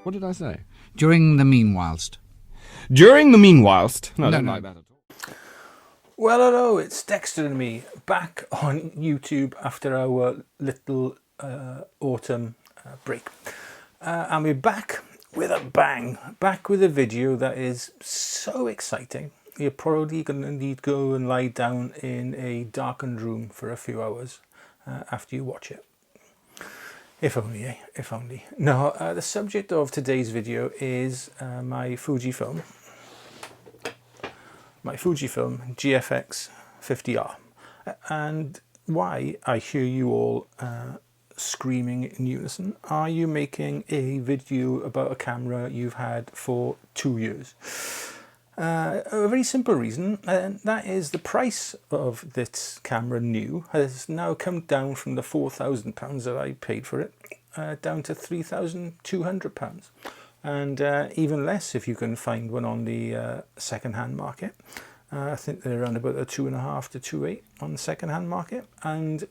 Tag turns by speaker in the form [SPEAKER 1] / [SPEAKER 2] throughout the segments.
[SPEAKER 1] What did I say?
[SPEAKER 2] During the meanwhilest.
[SPEAKER 1] During the meanwhilest? No, I don't like that at all.
[SPEAKER 3] Well, hello, it's Dexter and me back on YouTube after our little autumn break. And we're back with a bang, back with a video that is so exciting. You're probably going to need to go and lie down in a darkened room for a few hours after you watch it. If only, eh? If only. Now, the subject of today's video is my Fujifilm GFX50R. And why, I hear you all screaming in unison, are you making a video about a camera you've had for 2 years? A very simple reason, and that is the price of this camera new has now come down from the £4,000 that I paid for it down to £3,200, and even less if you can find one on the second-hand market. I think they're around about the 2.5 to 2.8 on the second-hand market, and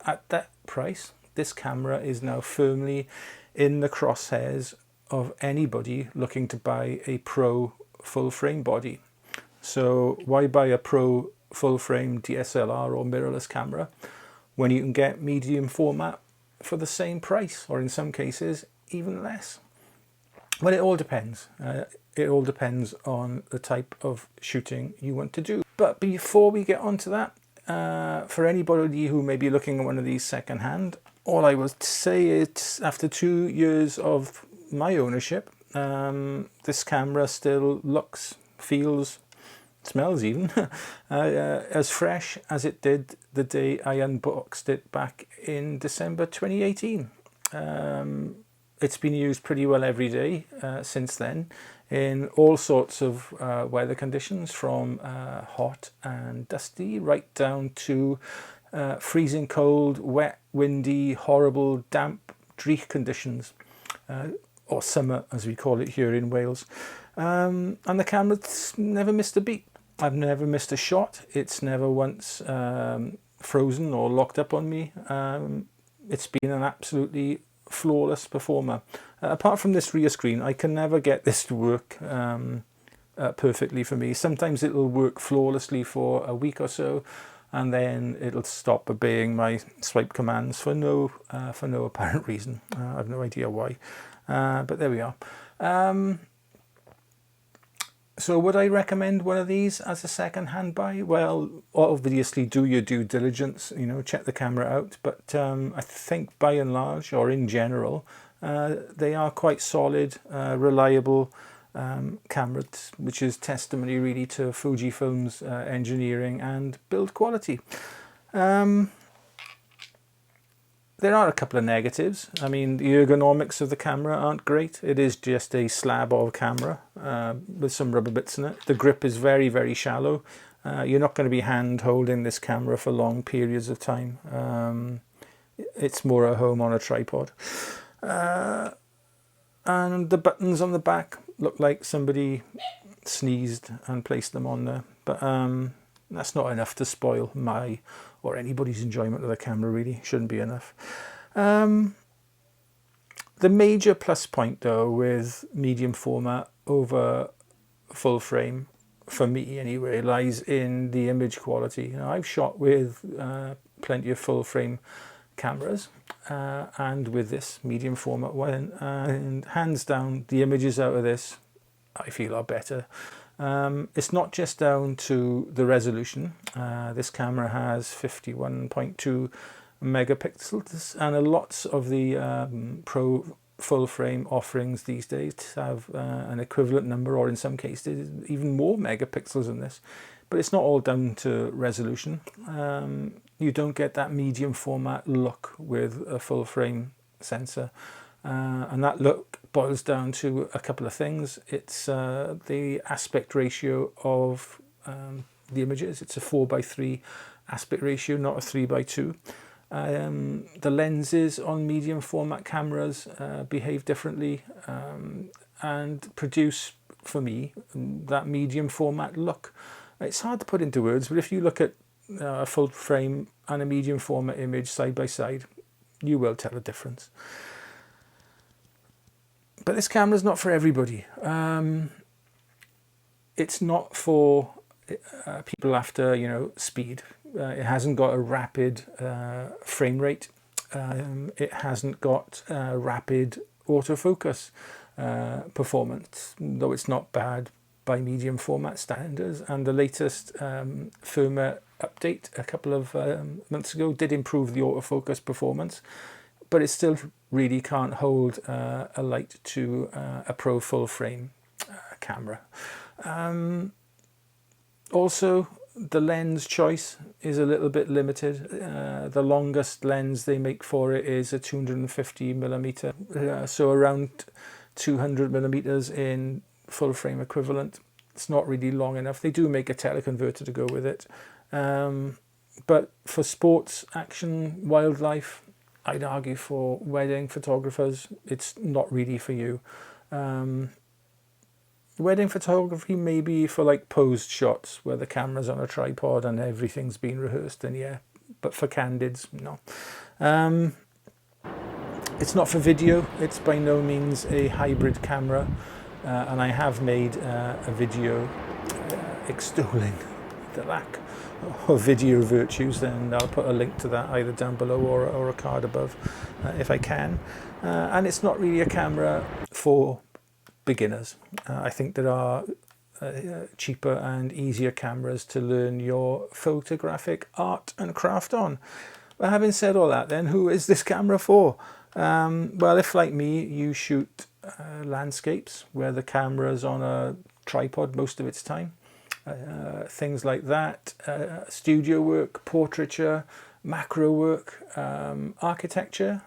[SPEAKER 3] at that price this camera is now firmly in the crosshairs of anybody looking to buy a pro full frame body. So why buy a pro full frame DSLR or mirrorless camera when you can get medium format for the same price, or in some cases even less? Well, it all depends. It all depends on the type of shooting you want to do. But before we get on to that, for anybody who may be looking at one of these second-hand, all I will say is after 2 years of my ownership, this camera still looks, feels, smells even as fresh as it did the day I unboxed it back in December 2018. It's been used pretty well every day since then in all sorts of weather conditions, from hot and dusty right down to freezing cold, wet, windy, horrible, damp, dreich conditions. Or summer, as we call it here in Wales. And the camera's never missed a beat. I've never missed a shot. It's never once frozen or locked up on me. It's been an absolutely flawless performer. Apart from this rear screen, I can never get this to work perfectly for me. Sometimes it'll work flawlessly for a week or so, and then it'll stop obeying my swipe commands for no apparent reason. I have no idea why. But there we are. So would I recommend one of these as a second-hand buy? Well, obviously do your due diligence, you know, check the camera out. But I think by and large, or in general, they are quite solid, reliable cameras, which is testimony really to Fujifilm's engineering and build quality. There are a couple of negatives. I mean, the ergonomics of the camera aren't great. It is just a slab of camera with some rubber bits in it. The grip is very, very shallow. You're not going to be hand holding this camera for long periods of time. It's more at home on a tripod. And the buttons on the back look like somebody sneezed and placed them on there. But that's not enough to spoil my or anybody's enjoyment of the camera, really. Shouldn't be enough. The major plus point, though, with medium format over full frame, for me anyway, lies in the image quality. You know, I've shot with plenty of full frame cameras and with this medium format one, and hands down, the images out of this, I feel, are better. It's not just down to the resolution. This camera has 51.2 megapixels, and lots of the pro full frame offerings these days have an equivalent number, or in some cases even more megapixels than this. But it's not all down to resolution. You don't get that medium format look with a full frame sensor. And that look boils down to a couple of things. It's the aspect ratio of the images. It's a 4:3 aspect ratio, not a 3:2. The lenses on medium format cameras behave differently and produce, for me, that medium format look. It's hard to put into words, but if you look at a full frame and a medium format image side by side, you will tell a difference. But this camera's not for everybody. It's not for people after, you know, speed. It hasn't got a rapid frame rate. It hasn't got rapid autofocus performance, though it's not bad by medium format standards. And the latest firmware update a couple of months ago did improve the autofocus performance, but it still really can't hold a light to a pro full frame camera. Also, the lens choice is a little bit limited. The longest lens they make for it is a 250mm, so around 200mm in full frame equivalent. It's not really long enough. They do make a teleconverter to go with it. But for sports, action, wildlife, I'd argue for wedding photographers, it's not really for you. Wedding photography maybe for like posed shots where the camera's on a tripod and everything's been rehearsed, and yeah, but for candids, no. It's not for video. It's by no means a hybrid camera, and I have made a video extolling the lack of video virtues, then I'll put a link to that either down below or a card above if I can. And it's not really a camera for beginners. I think there are cheaper and easier cameras to learn your photographic art and craft on. But having said all that, then who is this camera for? Well, if like me you shoot landscapes where the camera's on a tripod most of its time, things like that, studio work, portraiture, macro work, architecture,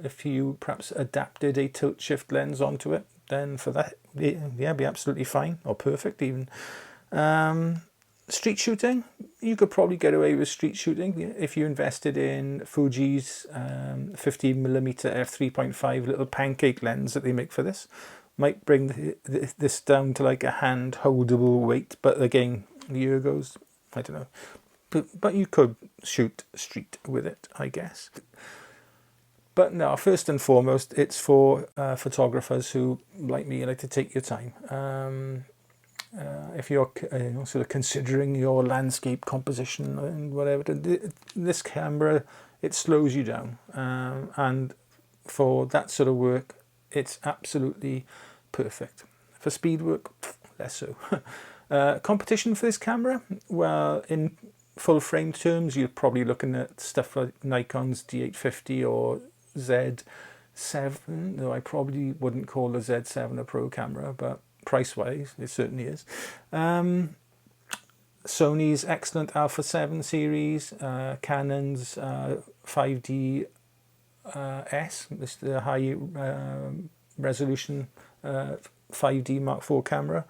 [SPEAKER 3] if you perhaps adapted a tilt shift lens onto it, then for that, yeah, be absolutely fine, or perfect even. Street shooting, you could probably get away with street shooting if you invested in Fuji's 15mm f3.5 little pancake lens that they make for this. Might bring this down to like a hand holdable weight, but again, the year goes, I don't know. But you could shoot street with it, I guess. But no, first and foremost, it's for photographers who, like me, like to take your time. If you're sort of considering your landscape composition and whatever, this camera, it slows you down. And for that sort of work, it's absolutely perfect. For speed work, less so. Competition for this camera? Well, in full frame terms, you're probably looking at stuff like Nikon's D850 or Z7, though I probably wouldn't call the Z7 a pro camera, but price-wise, it certainly is. Sony's excellent Alpha 7 series, Canon's 5D S, this is the high resolution 5D Mark IV camera,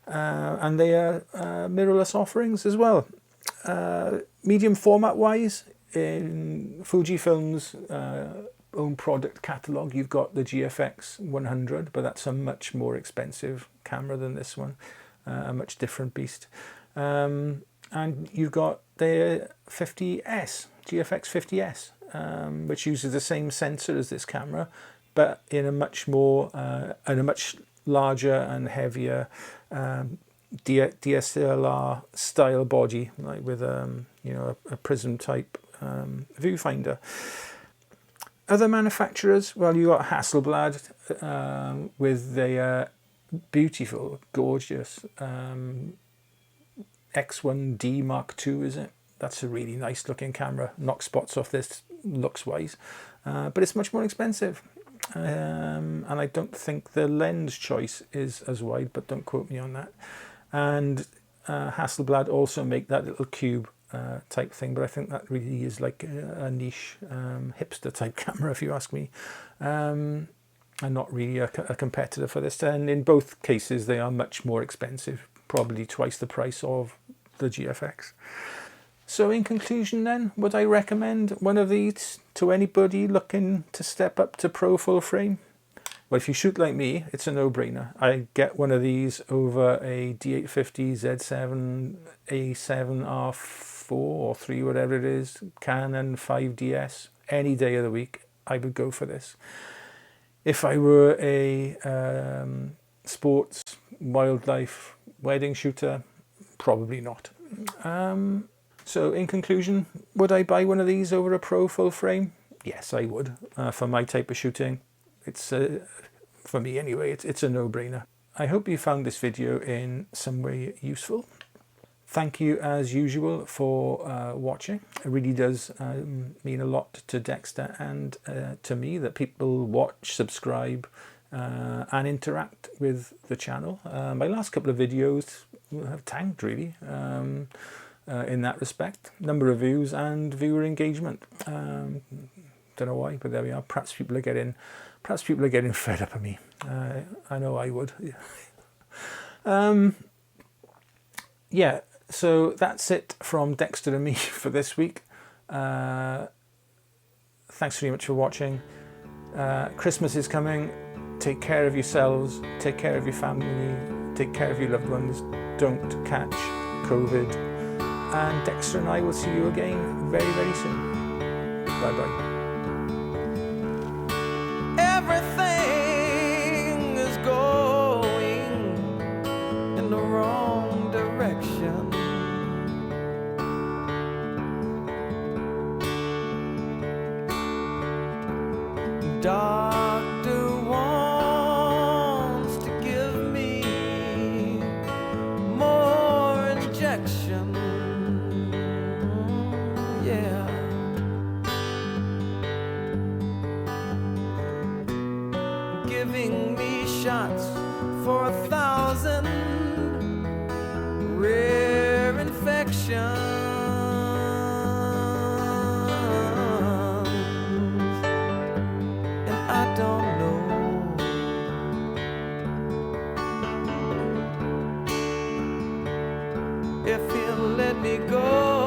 [SPEAKER 3] and they are mirrorless offerings as well. Medium format wise, in Fujifilm's own product catalogue, you've got the GFX100, but that's a much more expensive camera than this one, a much different beast. And you've got the 50S, GFX50S, which uses the same sensor as this camera, but in a much more, and a much larger and heavier DSLR style body, like with you know, a prism type viewfinder. Other manufacturers, well, you got Hasselblad with their beautiful, gorgeous X1D Mark II, is it? That's a really nice looking camera. Knocks spots off this looks wise, but it's much more expensive. And I don't think the lens choice is as wide, but don't quote me on that. And Hasselblad also make that little cube type thing, but I think that really is like a niche hipster type camera, if you ask me, and not really a competitor for this. And in both cases, they are much more expensive, probably twice the price of the GFX. So in conclusion then, would I recommend one of these to anybody looking to step up to pro full frame? Well, if you shoot like me, it's a no-brainer. I get one of these over a D850 Z7 A7R4 or 3, whatever it is, Canon 5DS, any day of the week, I would go for this. If I were a sports, wildlife, wedding shooter, probably not. So in conclusion, would I buy one of these over a Pro full frame? Yes, I would. For my type of shooting, it's for me anyway, it's a no-brainer. I hope you found this video in some way useful. Thank you as usual for watching. It really does mean a lot to Dexter and to me that people watch, subscribe and interact with the channel. My last couple of videos have tanked really in that respect. Number of views and viewer engagement. Don't know why, but there we are. Perhaps people are getting fed up of me. I know I would. Yeah. So that's it from Dexter and me for this week. Thanks very much for watching. Christmas is coming. Take care of yourselves. Take care of your family. Take care of your loved ones. Don't catch COVID. And Dexter and I will see you again very, very soon. Bye-bye.
[SPEAKER 4] Everything is going in the wrong direction. Doctor wants to give me more injection. Yeah. Giving me shots for 1,000 rare infections. I don't know if he'll let me go.